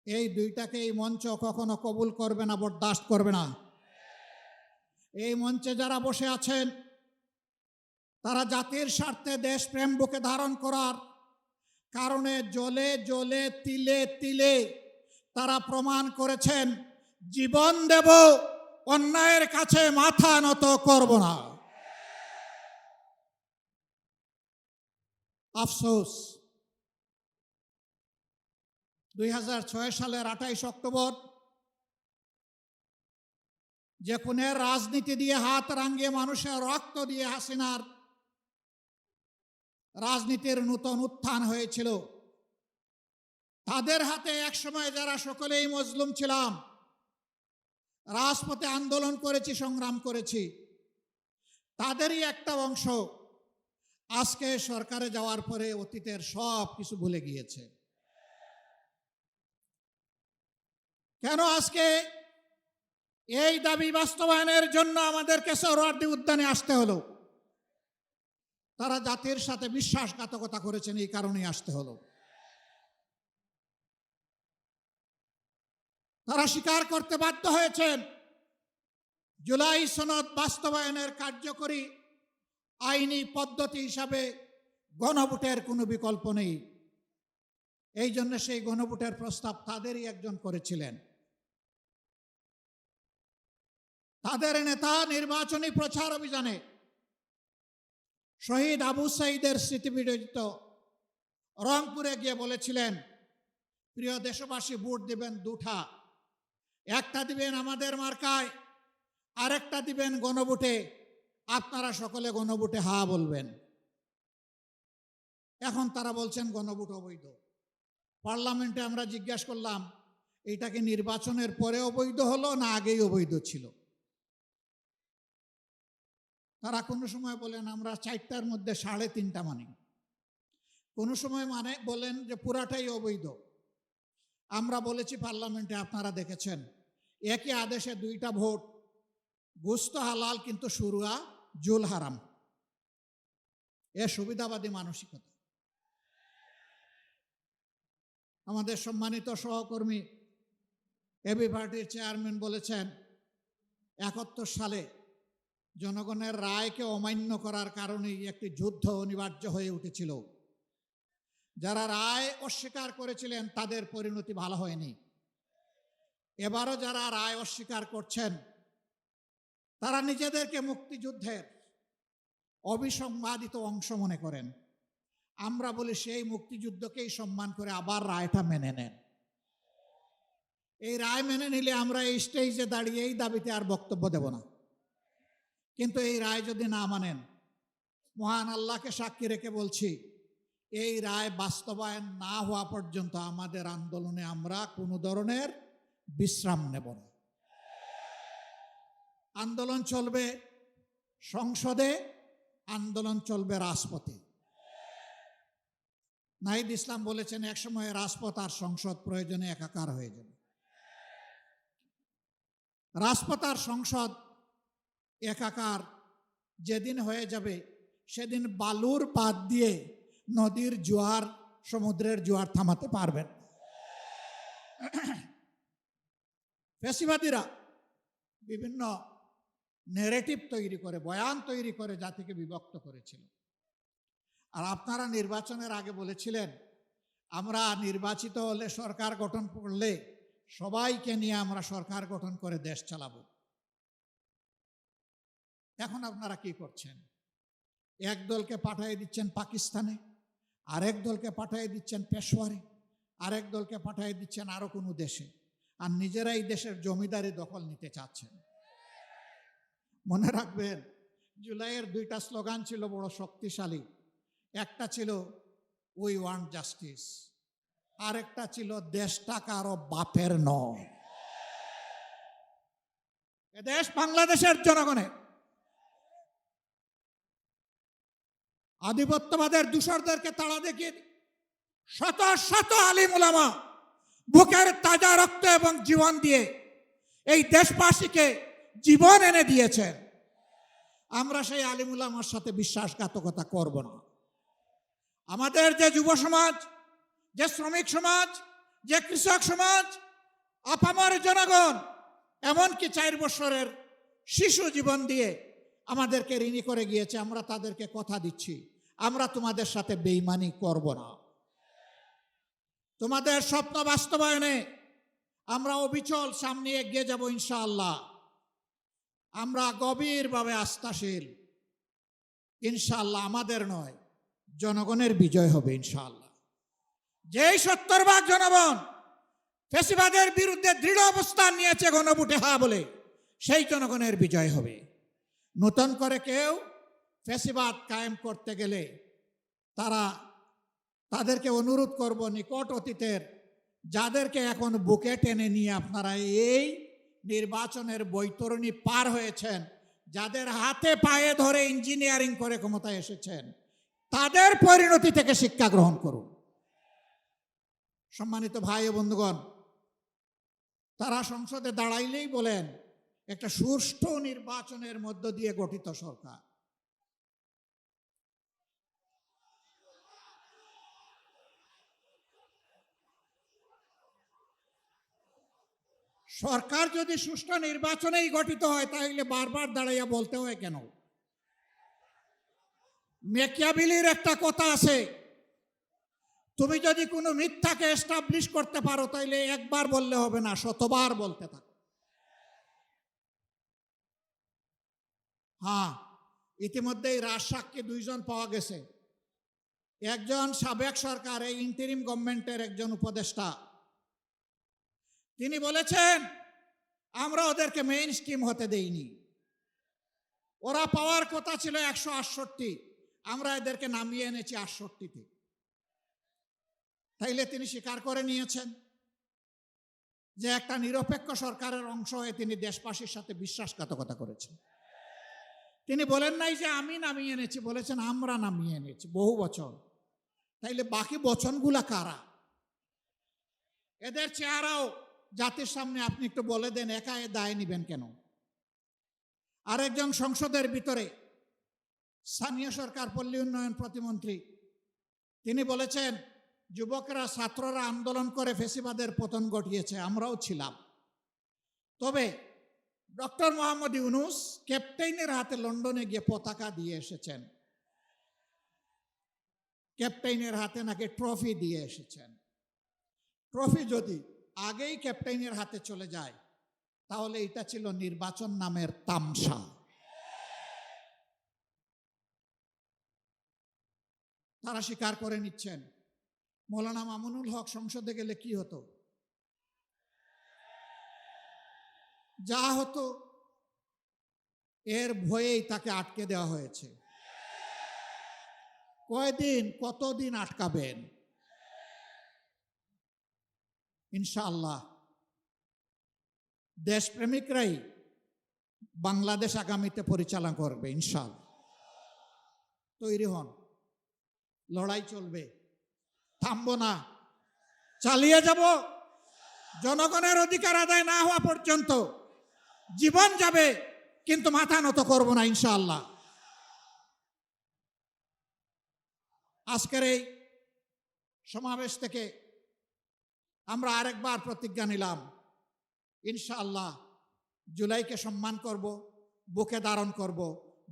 এই দুইটাকে এই মঞ্চ কখনো কবুল করবে না, বরদাস্ত করবে না। এই মঞ্চে যারা বসে আছেন তারা জাতির স্বার্থে দেশপ্রেম বুকে ধারণ করার কারণে জ্বলে জ্বলে তিলে তিলে তারা প্রমাণ করেছেন, জীবন দেব, অন্যায়ের কাছে মাথা নত করব না। আফসোস, 2006 সালের 28 অক্টোবর যে খুনের রাজনীতি দিয়ে হাত রাঙিয়ে মানুষের রক্ত দিয়ে হাসিনার রাজনীতির নূতন উত্থান হয়েছিল, তাদের হাতে একসময় যারা সকলেই মজলুম ছিলাম, রাজপথে আন্দোলন করেছি, সংগ্রাম করেছি, তাদেরই একটা অংশ আজকে সরকারে যাওয়ার পরে অতীতের সব কিছু ভুলে গিয়েছে। কেন আজকে এই দাবি বাস্তবায়নের জন্য আমাদেরকে সোহরাওয়ার্দী উদ্যানে আসতে হলো? তারা জাতির সাথে বিশ্বাসঘাতকতা করেছেন, এই কারণেই আসতে হলো। তারা স্বীকার করতে বাধ্য হয়েছেন জুলাই সনদ বাস্তবায়নের কার্যকরী আইনি পদ্ধতি হিসাবে গণভোটের কোনো বিকল্প নেই। এই জন্য সেই গণভোটের প্রস্তাব তাদেরই একজন করেছিলেন। তাদের নেতা নির্বাচনী প্রচার অভিযানে শহীদ আবু সাঈদের স্মৃতিবিজড়িত রংপুরে গিয়ে বলেছিলেন, প্রিয় দেশবাসী, ভোট দিবেন দুটা, একটা দিবেন আমাদের মার্কায়, আরেকটা দিবেন গণভোটে। আপনারা সকলে গণভোটে হা বলবেন। এখন তারা বলছেন গণভোট অবৈধ। পার্লামেন্টে আমরা জিজ্ঞাসা করলাম, এটা কি নির্বাচনের পরে অবৈধ হলো না আগেই অবৈধ ছিল? তারা কোনো সময় বলেন আমরা 4টার মধ্যে 3.5টা মানি, কোনো সময় বলেন যে পুরাটাই অবৈধ। আমরা বলেছি পার্লামেন্টে, আপনারা দেখেছেন, একই আদেশে 2টা ভোট, গোস্ত হালাল কিন্তু শুরুয়া জুল হারাম। এ সুবিধাবাদী মানসিকতা। আমাদের সম্মানিত সহকর্মী এবি পার্টির চেয়ারম্যান বলেছেন, 71 সালে জনগণের রায়কে অমান্য করার কারণেই একটি যুদ্ধ অনিবার্য হয়ে উঠেছিল। যারা রায় অস্বীকার করেছিলেন তাদের পরিণতি ভালো হয়নি। এবারও যারা রায় অস্বীকার করছেন তারা নিজেদেরকে মুক্তিযুদ্ধের অবিসংবাদিত অংশ মনে করেন। আমরা বলি সেই মুক্তিযুদ্ধকেই সম্মান করে আবার রায়টা মেনে নেন। এই রায় মেনে নিলে আমরা এই স্টেজে দাঁড়িয়ে এই দাবিতে আর বক্তব্য দেব না। কিন্তু এই রায় যদি না মানেন, মহান আল্লাহকে সাক্ষী রেখে বলছি, এই রায় বাস্তবায়ন না হওয়া পর্যন্ত আমাদের আন্দোলনে আমরা কোনো ধরনের বিশ্রাম নেব না। আন্দোলন চলবে সংসদে, আন্দোলন চলবে রাজপথে। নাহিদ ইসলাম বলেছেন, একসময় রাজপথ আর সংসদ প্রয়োজনে একাকার হয়ে যাবে। রাজপথ আর সংসদ একাকার যেদিন হয়ে যাবে, সেদিন বালুর পাত দিয়ে নদীর জোয়ার, সমুদ্রের জোয়ার থামাতে পারবেন। ফ্যাসিবাদীরা বিভিন্ন ন্যারেটিভ তৈরি করে, বয়ান তৈরি করে জাতিকে বিভক্ত করেছিল। আর আপনারা নির্বাচনের আগে বলেছিলেন, আমরা নির্বাচিত হলে, সরকার গঠন করলে সবাইকে নিয়ে আমরা সরকার গঠন করে দেশ চালাবো। এখন আপনারা কি করছেন? এক দলকে পাঠিয়ে দিচ্ছেন পাকিস্তানে, আরেক দলকে পাঠিয়ে দিচ্ছেন পেশোয়ারে, আরেক দলকে পাঠিয়ে দিচ্ছেন আরো কোনো দেশে, আর নিজেরাই দেশের জমিদারি দখল নিতে চাচ্ছেন। মনে রাখবেন, জুলাইয়ের 2টা স্লোগান ছিল বড় শক্তিশালী। একটা ছিল উই ওয়ান্ট জাস্টিস, আরেকটা ছিল দেশটা কারো বাপের নয়, এ দেশ বাংলাদেশের জনগণের। আধিপত্যবাদের দূষরদেরকে তাড়া দেখিয়ে শত শত আলিম উলামা বুকের তাজা রক্ত এবং জীবন দিয়ে এই দেশবাসীকে জীবন এনে দিয়েছেন। আমরা সেই আলিম উলামার সাথে বিশ্বাসঘাতকতা করব না। আমাদের যে যুব সমাজ, যে শ্রমিক সমাজ, যে কৃষক সমাজ, আপামর জনগণ, এমনকি 4 বছরের শিশু জীবন দিয়ে আমাদেরকে ঋণী করে গিয়েছে, আমরা তাদেরকে কথা দিচ্ছি আমরা তোমাদের সাথে বেঈমানি করব না। তোমাদের স্বপ্ন বাস্তবায়নে আমরা অবিচল সামনে এগিয়ে যাব ইনশাআল্লাহ। আমরা গভীরভাবে আস্থাশীল, ইনশাআল্লাহ আমাদের নয় জনগণের বিজয় হবে ইনশাআল্লাহ। যেই 70% জনগণ ফ্যাসিবাদের বিরুদ্ধে দৃঢ় অবস্থান নিয়েছে গণভোটে হ্যাঁ বলে, সেই জনগণের বিজয় হবে। নতুন করে কেউ ফ্যাসিবাদ কায়েম করতে গেলে তাদেরকে অনুরোধ করব, নিকট অতীতের যাদেরকে এখন বুকে টেনে নিয়ে আপনারা এই নির্বাচনের বৈতরণী পার হয়েছেন, যাদের হাতে পায়ে ধরে ইঞ্জিনিয়ারিং করে ক্ষমতায় এসেছেন, তাদের পরিণতি থেকে শিক্ষা গ্রহণ করুন। সম্মানিত ভাই ও বন্ধুগণ, তারা সংসদে দাঁড়াইলেই বলেন একটা সুষ্ঠু নির্বাচনের মধ্য দিয়ে গঠিত সরকার। সরকার যদি সুষ্ঠু নির্বাচনেই গঠিত হয় তাহলে বারবার দাঁড়াইয়া বলতে হয় কেন? মেকিয়াভেলির একটা কথা আছে, তুমি যদি কোনো মিথ্যাকে এস্টাবলিশ করতে পারো তাহলে একবার বললে হবে না, শতবার বলতে থাকো। হ্যাঁ, ইতিমধ্যেই রাজসাক্ষী 2 জন পাওয়া গেছে। একজন সাবেক সরকার, এই ইন্টারিম গভর্নমেন্টের একজন উপদেষ্টা, তিনি বলেছেন আমরা ওদেরকে মেইন স্ট্রিম হতে দেইনি, ওরা পাওয়ার কথা ছিল 168, আমরা এদেরকে নামিয়ে এনেছি 68-তে। তাইলে তিনি স্বীকার করে নিয়েছেন যে একটা নিরপেক্ষ সরকারের অংশ হয়ে তিনি দেশবাসীর সাথে বিশ্বাসঘাতকতা করেছেন। তিনি বলেন নাই যে আমি নামিয়ে এনেছি, বলেছেন আমরা নামিয়ে এনেছি বহু বচন। তাইলে বাকি বচনগুলা কারা? এদের চেহারাও জাতির সামনে আপনি একটু বলে দেন, একা এ দায় নিবেন কেন? আরেকজন সংসদের ভিতরে স্থানীয় সরকার পল্লী উন্নয়ন প্রতিমন্ত্রী, তিনি বলেছেন যুবকরা ছাত্ররা আন্দোলন করে ফ্যাসিবাদের পতন ঘটিয়েছে, আমরাও ছিলাম। তবে ডক্টর মোহাম্মদ ইউনূস ক্যাপ্টেইনের হাতে লন্ডনে গিয়ে পতাকা দিয়ে এসেছেন, ক্যাপ্টেইনের হাতে নাকি ট্রফি দিয়ে এসেছেন। ট্রফি যদি আগেই ক্যাপ্টেইনের হাতে চলে যায় তাহলে এটা ছিল নির্বাচন নামের তামসা। তারা স্বীকার করে নিচ্ছেন মৌলানা মামুনুল হক সংসদে গেলে কি হতো? যা হতো এর ভয়েই তাকে আটকে দেওয়া হয়েছে। কয়দিন, কতদিন আটকাবেন? ইনশাআল্লাহ দেশপ্রেমিকরাই বাংলাদেশ আগামীতে পরিচালনা করবে ইনশাআল্লাহ। তৈরি হন, লড়াই চলবে, থামবো না, চালিয়ে যাব। জনগণের অধিকার আদায় না হওয়া পর্যন্ত জীবন যাবে, কিন্তু মাথা নত করব না ইনশাআল্লাহ। আজকের এই সমাবেশ থেকে আমরা আরেকবার প্রতিজ্ঞা নিলাম, ইনশাআল্লাহ জুলাইকে সম্মান করব, বুকে ধারণ করব,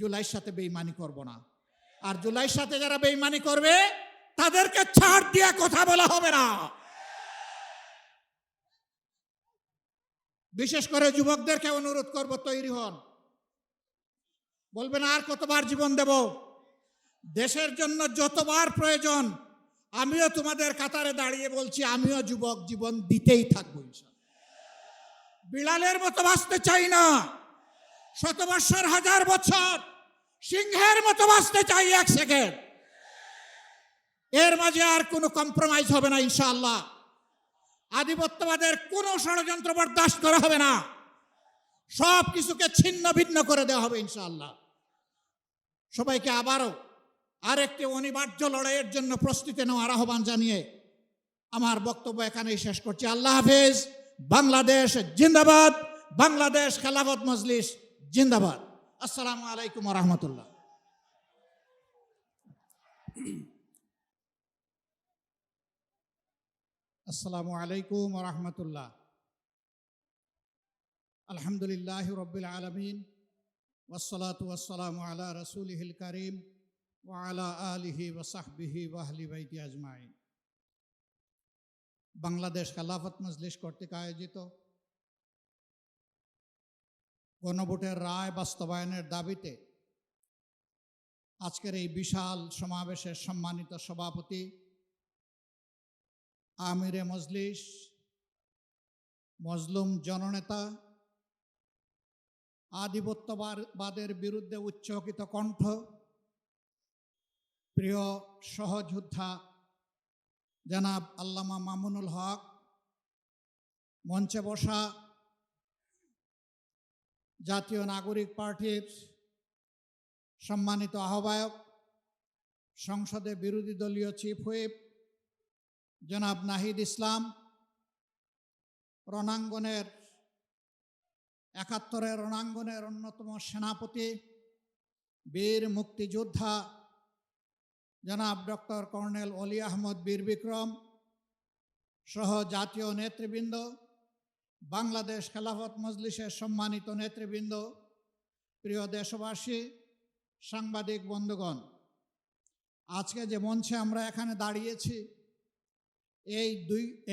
জুলাইয়ের সাথে বেঈমানি করব না। আর জুলাইয়ের সাথে যারা বেঈমানি করবে তাদেরকে ছাড় দিয়ে কথা বলা হবে না। বিশেষ করে যুবকদেরকে অনুরোধ করব, তৈরি হন। বলবেন আর কতবার জীবন দেব? দেশের জন্য যতবার প্রয়োজন আমিও তোমাদের কাতারে দাঁড়িয়ে বলছি, আমিও যুবক, জীবন দিতেই থাকবো ইনশাআল্লাহ। বিড়ালের মতো বাঁচতে চাই না, 100 বছর, 1000 বছর, সিংহের মতো বাঁচতে চাই 1 সেকেন্ড। এর মাঝে আর কোনো কম্প্রোমাইজ হবে না ইনশাআল্লাহ। আধিপত্যবাদের কোনো ষড়যন্ত্র বরদাস্ত করা হবে না, সব কিছুকে ছিন্ন ভিন্ন করে দেওয়া হবে ইনশাআল্লাহ। সবাইকে আবারও আরেকটি অনিবার্য লড়াইয়ের জন্য প্রস্তুতি নেওয়ার আহ্বান জানিয়ে আমার বক্তব্য এখানেই শেষ করছি। আল্লাহ হাফেজ। বাংলাদেশ জিন্দাবাদ, বাংলাদেশ খেলাফত মজলিস জিন্দাবাদ। আসসালামু আলাইকুম ওয়া রাহমাতুল্লাহ। আসসালামু আলাইকুম ওয়া রাহমাতুল্লাহ। আলহামদুলিল্লাহি রাব্বিল আলামিন ওয়াসসালাতু ওয়াসসালামু আলা রাসূলিহিল কারীম ওয়া আলা আলিহি ওয়া সাহবিহি ওয়া আহলি বাইতি আজমাইন। বাংলাদেশ খেলাফত মজলিস কর্তৃক আয়োজিত গণভোটের রায় বাস্তবায়নের দাবিতে আজকের এই বিশাল সমাবেশের সম্মানিত সভাপতি, আমিরে মজলিস, মজলুম জননেতা, আধিপত্যবাদের বিরুদ্ধে উচ্চকিত কণ্ঠ, প্রিয় সহযোদ্ধা জনাব আল্লামা মামুনুল হক, মঞ্চে বসা জাতীয় নাগরিক পার্টির সম্মানিত আহ্বায়ক, সংসদে বিরোধী দলীয় চিফ হুইপ জনাব নাহিদ ইসলাম, রণাঙ্গনের ৭১-এর রণাঙ্গনের অন্যতম সেনাপতি, বীর মুক্তিযোদ্ধা জনাব ডক্টর কর্নেল অলি আহমদ বীর বিক্রম সহ জাতীয় নেতৃবৃন্দ, বাংলাদেশ খেলাফত মজলিসের সম্মানিত নেতৃবৃন্দ, প্রিয় দেশবাসী, সাংবাদিক বন্ধুগণ, আজকে যে মঞ্চে আমরা এখানে দাঁড়িয়েছি,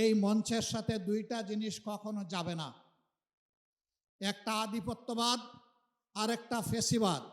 এই মঞ্চের সাথে দুইটা জিনিস কখনো যাবে না। একটা আধিপত্যবাদ আর একটা ফেসিবাদ।